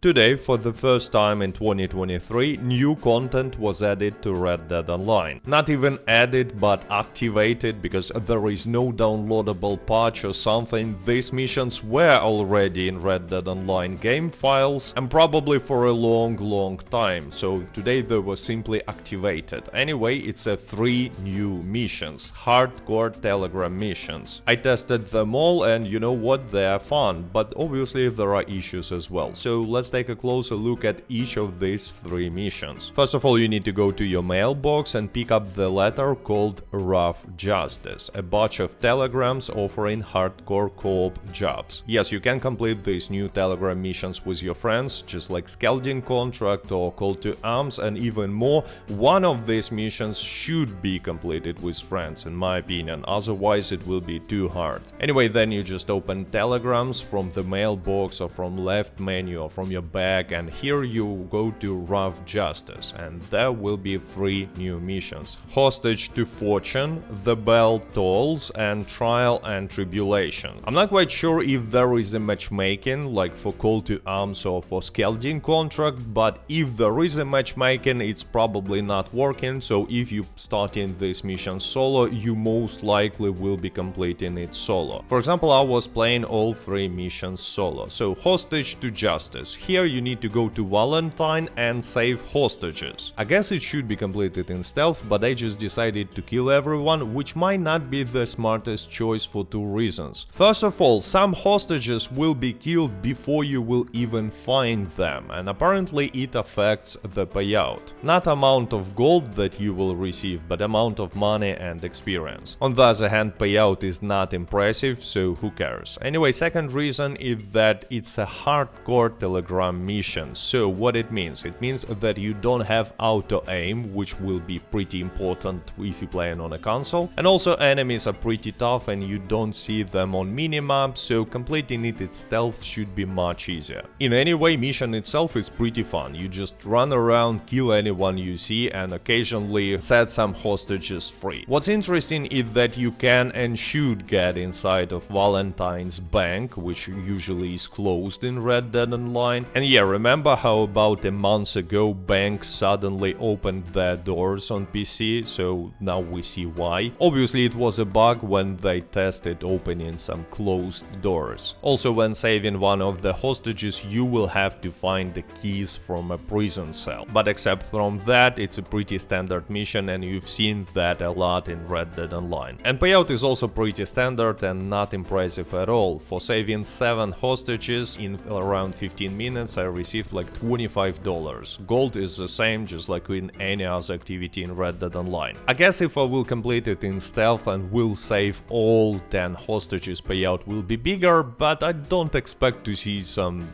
Today, for the first time in 2023, new content was added to Red Dead Online. Not even added, but activated, because there is no downloadable patch or something. These missions were already in Red Dead Online game files, and probably for a long time, so today they were simply activated. Anyway, it's 3 new missions, hardcore Telegram missions. I tested them all, and you know what, they are fun, but obviously there are issues as well, so let's take a closer look at each of these 3 missions. First of all, you need to go to your mailbox and pick up the letter called Rough Justice, a batch of telegrams offering hardcore co-op jobs. Yes, you can complete these new telegram missions with your friends, just like Scalding Contract or Call to Arms, and even more. One of these missions should be completed with friends, in my opinion, otherwise it will be too hard. Anyway, then you just open telegrams from the mailbox or from left menu or from your bag, and here you go to Rough Justice, and there will be 3 new missions: Hostage to Fortune, The Bell Tolls, and Trial and Tribulation. I'm not quite sure if there is a matchmaking like for Call to Arms or for Scalding Contract, but if there is a matchmaking, it's probably not working, so if you start in this mission solo, you most likely will be completing it solo. For example, I was playing all 3 missions solo. So Hostage to Justice, here you need to go to Valentine and save hostages. I guess it should be completed in stealth, but I just decided to kill everyone, which might not be the smartest choice for 2 reasons. First of all, some hostages will be killed before you will even find them, and apparently it affects the payout. Not amount of gold that you will receive, but amount of money and experience. On the other hand, payout is not impressive, so who cares? Anyway, second reason is that it's a hardcore telegram mission. So what it means? It means that you don't have auto aim, which will be pretty important if you're playing on a console, and also enemies are pretty tough and you don't see them on minimap, so completing it in stealth should be much easier. In any way, mission itself is pretty fun. You just run around, kill anyone you see, and occasionally set some hostages free. What's interesting is that you can and should get inside of Valentine's bank, which usually is closed in Red Dead Online. And yeah, remember how about a month ago banks suddenly opened their doors on PC, so now we see why. Obviously it was a bug when they tested opening some closed doors. Also, when saving one of the hostages, you will have to find the keys from a prison cell. But except from that, it's a pretty standard mission, and you've seen that a lot in Red Dead Online. And payout is also pretty standard and not impressive at all. For saving 7 hostages in around 15 minutes, I received like $25. Gold is the same, just like in any other activity in Red Dead Online. I guess if I will complete it in stealth and will save all 10 hostages, payout will be bigger, but I don't expect to see some,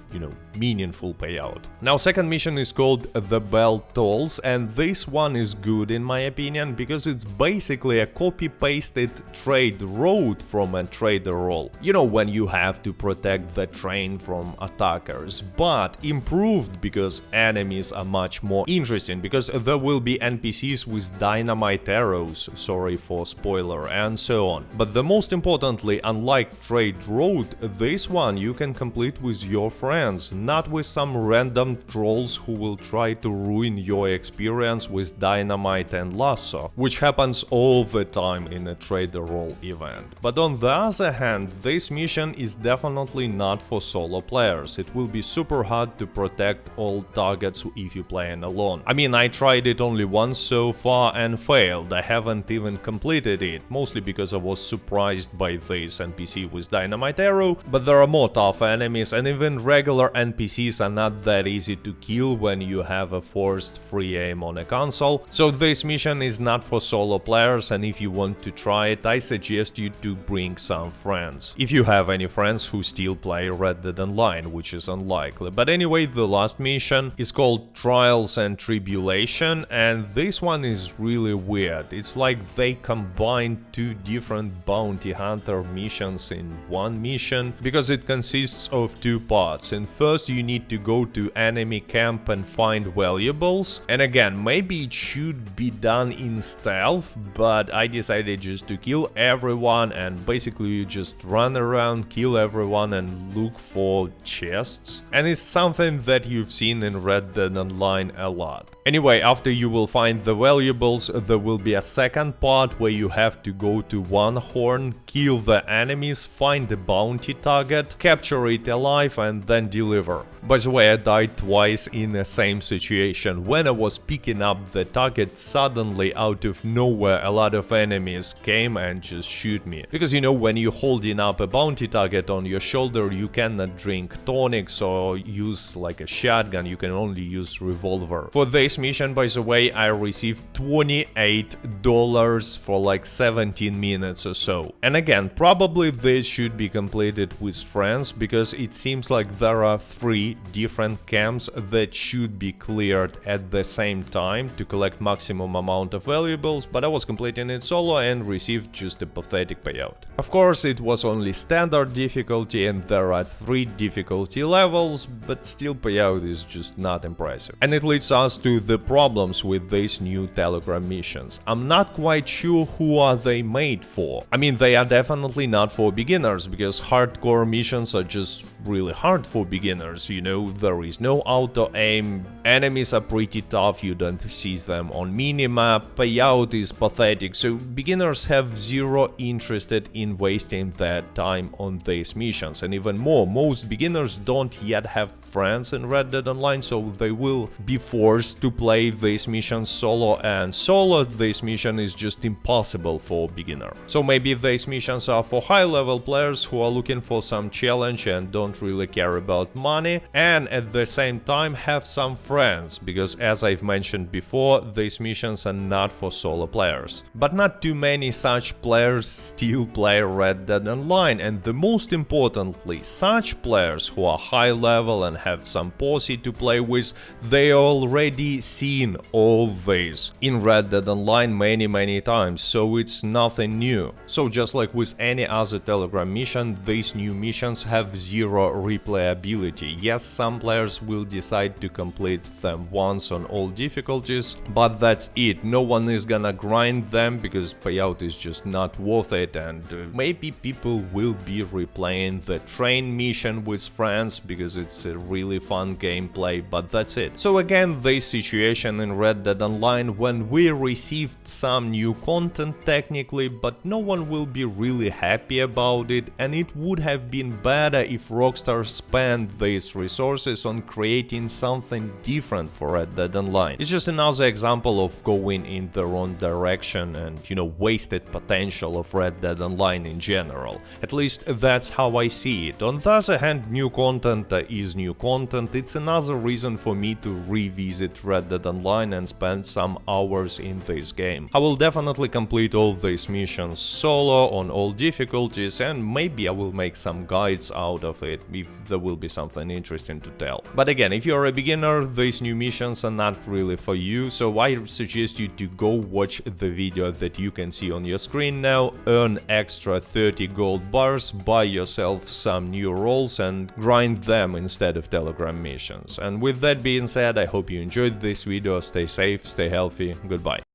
meaningful payout. Now, second mission is called The Bell Tolls, and this one is good in my opinion, because it's basically a copy-pasted trade route from a trader role. You know, when you have to protect the train from attackers, but improved because enemies are much more interesting, because there will be NPCs with dynamite arrows, sorry for spoiler, and so on. But the most importantly, unlike trade road, this one you can complete with your friends, not with some random trolls who will try to ruin your experience with dynamite and lasso, which happens all the time in a trader role event. But on the other hand, this mission is definitely not for solo players. It will be super hard to protect all targets if you're playing alone. I mean, I tried it only once so far and failed. I haven't even completed it, mostly because I was surprised by this NPC with dynamite arrow, but there are more tough enemies, and even regular NPCs are not that easy to kill when you have a forced free aim on a console. So this mission is not for solo players, and if you want to try it, I suggest you to bring some friends. If you have any friends who still play Red Dead Online, which is unlikely. But anyway, the last mission is called Trials and Tribulation, and this one is really weird. It's like they combined 2 different bounty hunter missions in one mission, because it consists of 2 parts. And first you need to go to enemy camp and find valuables, and again, maybe it should be done in stealth, but I decided just to kill everyone, and basically you just run around, kill everyone and look for chests. And is something that you've seen in Red Dead Online a lot. Anyway, after you will find the valuables, there will be a second part where you have to go to one horn, kill the enemies, find the bounty target, capture it alive and then deliver. By the way, I died twice in the same situation. When I was picking up the target, suddenly out of nowhere a lot of enemies came and just shoot me. Because you know, when you're holding up a bounty target on your shoulder, you cannot drink tonics or use like a shotgun, you can only use revolver. For this mission, by the way, I received $28 for like 17 minutes or so. And again, probably this should be completed with friends, because it seems like there are 3 different camps that should be cleared at the same time to collect maximum amount of valuables, but I was completing it solo and received just a pathetic payout. Of course, it was only standard difficulty and there are 3 difficulty levels, but still payout is just not impressive. And it leads us to the problems with these new Telegram missions. I'm not quite sure who are they made for. I mean, they are definitely not for beginners, because hardcore missions are just really hard for beginners, you know, there is no auto aim, enemies are pretty tough, you don't see them on minimap, payout is pathetic, so beginners have zero interest in wasting their time on these missions. And even more, most beginners don't yet have friends in Red Dead Online, so they will be forced to play these missions solo, and solo this mission is just impossible for a beginner. So maybe these missions are for high level players who are looking for some challenge and don't really care about money, and at the same time have some friends, because as I've mentioned before, these missions are not for solo players. But not too many such players still play Red Dead Online, and the most importantly, such players who are high level and have some posse to play with, they already seen all this in Red Dead Online many times, so it's nothing new. So just like with any other Telegram mission, these new missions have zero replayability. Yes, some players will decide to complete them once on all difficulties, but that's it. No one is gonna grind them because payout is just not worth it, and maybe people will be replaying the train mission with friends because it's a really fun gameplay, but that's it. So again, this situation in Red Dead Online, when we received some new content technically, but no one will be really happy about it, and it would have been better if Rockstar spent these resources on creating something different for Red Dead Online. It's just another example of going in the wrong direction and, you know, wasted potential of Red Dead Online in general. At least that's how I see it. On the other hand, new content is new content. It's another reason for me to revisit Red Dead Online and spend some hours in this game. I will definitely complete all these missions solo on all difficulties, and maybe I will make some guides out of it if there will be something interesting to tell. But again, if you're a beginner, these new missions are not really for you, so I suggest you to go watch the video that you can see on your screen now, earn extra 30 gold bars, buy yourself some new roles and grind them instead of Telegram missions. And with that being said, I hope you enjoyed this video, stay safe, stay healthy, goodbye.